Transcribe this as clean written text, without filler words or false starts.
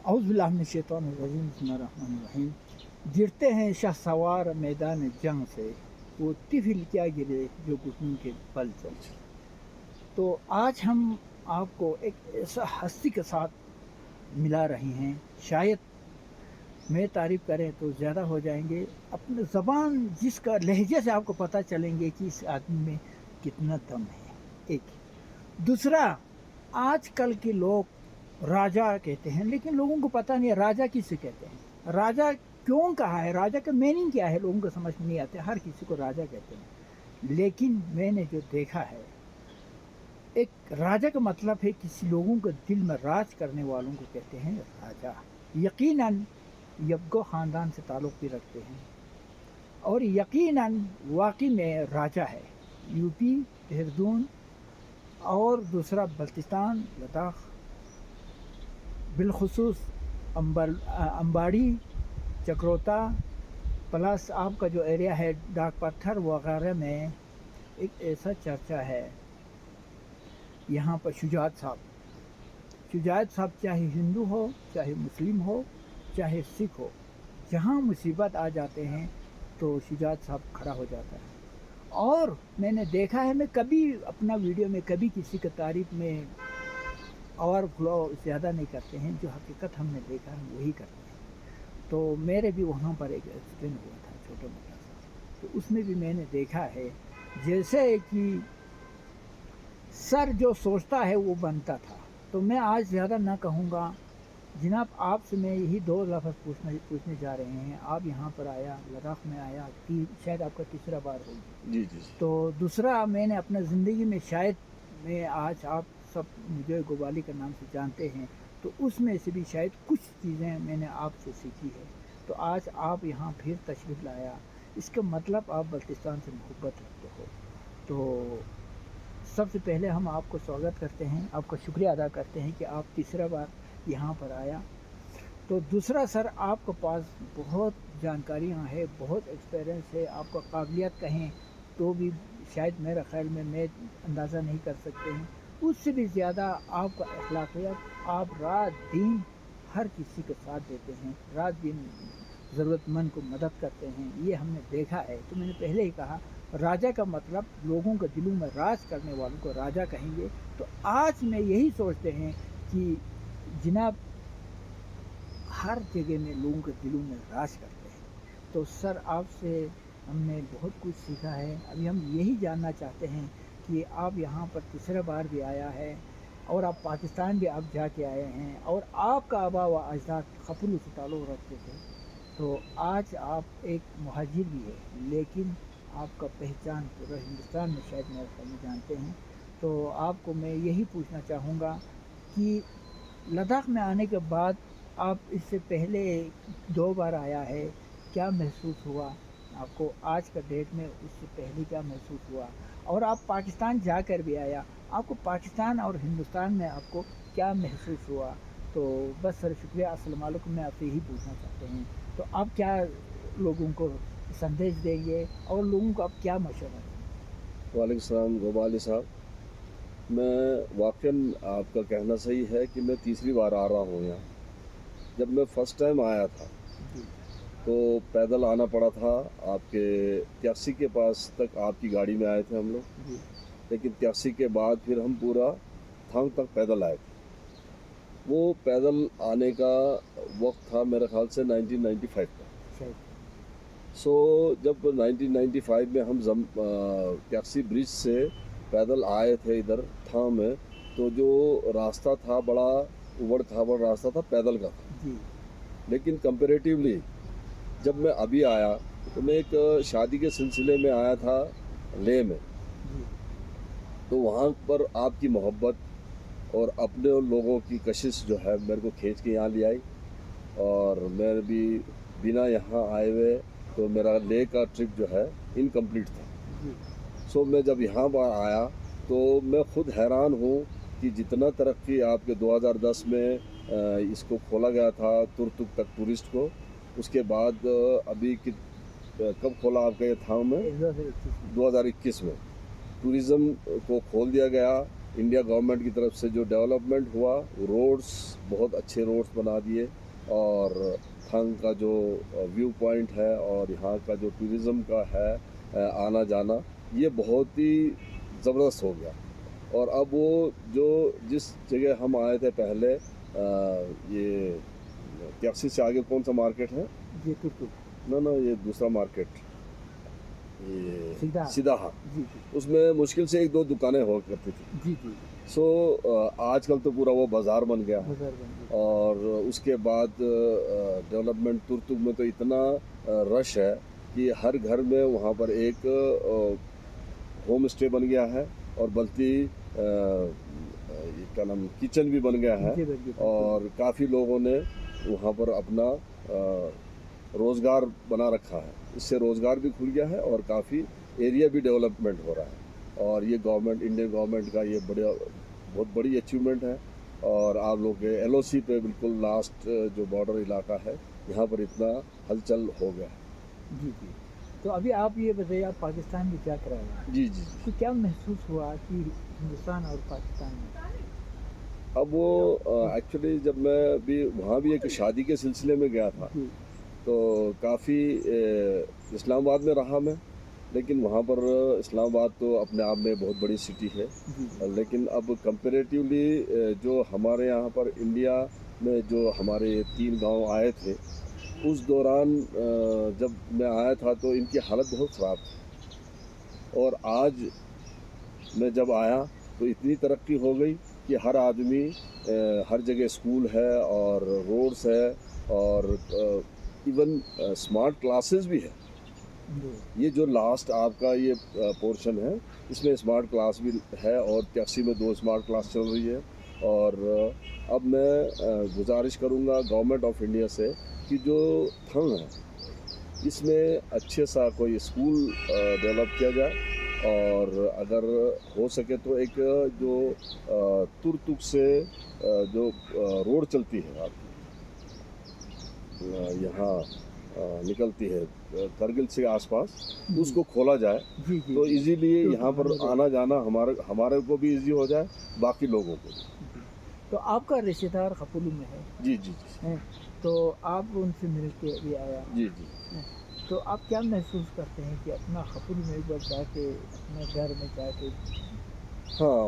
औज़ुबिल्लाहिमिनश्शैतानिर्रजीम। गिरते हैं शहसवार मैदान जंग से, वो तिफिल क्या गिरे जो घुटनों के बल चल। तो आज हम आपको एक ऐसा हस्ती के साथ मिला रहे हैं, शायद मैं तारीफ़ करें तो ज़्यादा हो जाएंगे। अपने ज़बान जिसका लहजे से आपको पता चलेंगे कि इस आदमी में कितना दम है। एक दूसरा, आजकल के लोग राजा कहते हैं, लेकिन लोगों को पता नहीं है राजा किसे कहते हैं, राजा क्यों कहा है, राजा का मीनिंग क्या है, लोगों को समझ में नहीं आता। हर किसी को राजा कहते हैं, लेकिन मैंने जो देखा है, एक राजा का मतलब है किसी लोगों को दिल में राज करने वालों को कहते हैं राजा। यकीनन यब्गो ख़ानदान से ताल्लुक़ भी रखते हैं और यकीनन वाकई में राजा है। यूपी, देहरादून और दूसरा बल्तिस्तान, लद्दाख, बिलखुसूस अंबाड़ी, चक्रोता, प्लस आपका जो एरिया है डाक पत्थर वगैरह में एक ऐसा चर्चा है यहाँ पर शुजात साहब चाहे हिंदू हो, चाहे मुस्लिम हो, चाहे सिख हो, जहाँ मुसीबत आ जाते हैं तो शुजात साहब खड़ा हो जाता है। और मैंने देखा है, मैं कभी अपना वीडियो में कभी किसी की तारीफ में और फ्लो ज़्यादा नहीं करते हैं, जो हकीकत हमने देखा है वही करते हैं। तो मेरे भी वहाँ पर एक एक्सीडेंट हुआ था छोटा मोटा सा, तो उसमें भी मैंने देखा है जैसे कि सर जो सोचता है वो बनता था। तो मैं आज ज़्यादा ना कहूँगा जनाब, आपसे मैं यही दो लफ्ज़ पूछने जा रहे हैं। आप यहाँ पर आया, लद्दाख में आया, शायद आपका तीसरा बार होगी। जी जी। तो दूसरा, मैंने अपना ज़िंदगी में शायद मैं आज आप सब मुझे गोवाली के नाम से जानते हैं, तो उसमें से भी शायद कुछ चीज़ें मैंने आपसे सीखी है। तो आज आप यहाँ फिर तशरीफ़ लाया, इसका मतलब आप बल्तिस्तान से मोहब्बत रखते हो। तो सबसे पहले हम आपको स्वागत करते हैं, आपका शुक्रिया अदा करते हैं कि आप तीसरा बार यहाँ पर आया। तो दूसरा सर, आपके पास बहुत जानकारियाँ हैं, बहुत एक्सपीरियंस है, आपका काबिलियत कहें तो भी शायद मेरा ख्याल में मैं अंदाज़ा नहीं कर सकते हैं। उससे भी ज़्यादा आपका अखलाकियत, आप रात दिन हर किसी का साथ देते हैं, रात दिन ज़रूरतमंद को मदद करते हैं, ये हमने देखा है। तो मैंने पहले ही कहा, राजा का मतलब लोगों के दिलों में राज करने वालों को राजा कहेंगे। तो आज में यही सोचते हैं कि जनाब हर जगह में लोगों के दिलों में राज करते हैं। तो सर, आपसे हमने बहुत कुछ सीखा है। अभी हम यही जानना चाहते हैं कि आप यहाँ पर तीसरा बार भी आया है और आप पाकिस्तान भी आप जाके आए हैं और आपका आबा व अजदाद खपलू से ताल्लुक़ रखते थे। तो आज आप एक मुहाजिर भी है, लेकिन आपका पहचान पूरा हिंदुस्तान में शायद मेरे ख्याल में जानते हैं। तो आपको मैं यही पूछना चाहूँगा कि लद्दाख में आने के बाद आप इससे पहले 2 बार आया है, क्या महसूस हुआ आपको आज का डेट में, उससे पहले क्या महसूस हुआ? और आप पाकिस्तान जाकर भी आया, आपको पाकिस्तान और हिंदुस्तान में आपको क्या महसूस हुआ? तो बस सर शुक्रिया, अस्सलाम वालेकुम, मैं आपसे यही पूछना चाहते हैं। तो आप क्या लोगों को संदेश देंगे और लोगों को आप क्या मशवरा देंगे? वालेकुम सलाम गोवाली साहब, मैं वाक़ई आपका कहना सही है कि मैं तीसरी बार आ रहा हूँ यहाँ। जब मैं फ़र्स्ट टाइम आया था तो पैदल आना पड़ा था, आपके 83 के पास तक आपकी गाड़ी में आए थे हम लोग, लेकिन 83 के बाद फिर हम पूरा थांग तक पैदल आए थे। वो पैदल आने का वक्त था मेरे ख्याल से 1995 का। सो जब 1995 में हम टैक्सी ब्रिज से पैदल आए थे इधर थां में, तो जो रास्ता था बड़ा उबड़ खाबड़ रास्ता था, पैदल का था। लेकिन कंपैरेटिवली जब मैं अभी आया तो मैं एक शादी के सिलसिले में आया था लेह में, तो वहाँ पर आपकी मोहब्बत और अपने लोगों की कशिश जो है मेरे को खींच के यहाँ ले आई, और मैं भी बिना यहाँ आए हुए तो मेरा लेह का ट्रिप जो है इनकम्प्लीट था। सो मैं जब यहाँ पर आया तो मैं खुद हैरान हूँ कि जितना तरक्की आपके 2010 में इसको खोला गया था तुर्तुक तक टूरिस्ट को, उसके बाद अभी कब खोला आपका ये थांग में? 2021 में टूरिज़्म को खोल दिया गया इंडिया गवर्नमेंट की तरफ से जो डेवलपमेंट हुआ, रोड्स बहुत अच्छे रोड्स बना दिए, और थंग का जो व्यू पॉइंट है और यहाँ का जो टूरिज़्म का है आना जाना, ये बहुत ही ज़बरदस्त हो गया। और अब वो जो जिस जगह हम आए थे पहले, ये टैक्सी से आगे कौन सा मार्केट है? जी तुर्तुक ना ये दूसरा मार्केट, ये सीधा सीधाहा, जी जी उसमें मुश्किल से एक दो दुकानें हुआ करती थी। जी जी सो आजकल तो पूरा वो बाज़ार बन गया है। बाजार बन गया। और उसके बाद डेवलपमेंट तुर्तुक में तो इतना रश है कि हर घर में वहाँ पर एक होम स्टे बन गया है, और बल्कि ये क्या नाम, किचन भी बन गया है। जी बन गया। और काफ़ी लोगों ने वहाँ पर अपना रोज़गार बना रखा है, इससे रोज़गार भी खुल गया है और काफ़ी एरिया भी डेवलपमेंट हो रहा है। और ये गवर्नमेंट, इंडियन गवर्नमेंट का ये बहुत बड़ी अचीवमेंट है। और आप लोग के एलओसी पे बिल्कुल लास्ट जो बॉर्डर इलाका है, यहाँ पर इतना हलचल हो गया है। जी जी। तो अभी आप ये बताइए, आप पाकिस्तान में क्या करा रहे हैं? जी जी जी। तो क्या महसूस हुआ कि हिंदुस्तान और पाकिस्तान में? अब वो एक्चुअली जब मैं भी वहाँ भी एक शादी के सिलसिले में गया था, जी तो काफ़ी इस्लामाबाद में रहा मैं। लेकिन वहाँ पर इस्लामाबाद तो अपने आप में बहुत बड़ी सिटी है। जी लेकिन अब कंपैरेटिवली जो हमारे यहाँ पर इंडिया में जो हमारे 3 गांव आए थे, उस दौरान जब मैं आया था तो इनकी हालत बहुत ख़राब थी। और आज मैं जब आया तो इतनी तरक्की हो गई कि हर आदमी, हर जगह स्कूल है और रोड्स है, और इवन स्मार्ट क्लासेस भी है। जी ये जो लास्ट आपका ये पोर्शन है, इसमें स्मार्ट क्लास भी है, और टैक्सी में 2 स्मार्ट क्लास चल रही है। और अब मैं गुजारिश करूँगा गवर्नमेंट ऑफ इंडिया से कि जो थंग है, इसमें अच्छे सा कोई स्कूल डेवलप किया जाए। और अगर हो सके तो एक जो तुर्तुक से जो रोड चलती है आपकी, यहाँ निकलती है करगिल से आसपास, जी उसको खोला जाए जी जी तो इजीली तो यहाँ पर हमारे आना जाना हमारे को भी इजी हो जाए, बाकी लोगों को भी। जी। तो आपका रिश्तेदार खपुलू में है, जी जी जी हैं? तो आप उनसे मिल के अभी आया जी जी। हैं? तो आप क्या महसूस करते हैं कि अपना खपुलू में एक बार जाके अपने घर में जाके हाँ।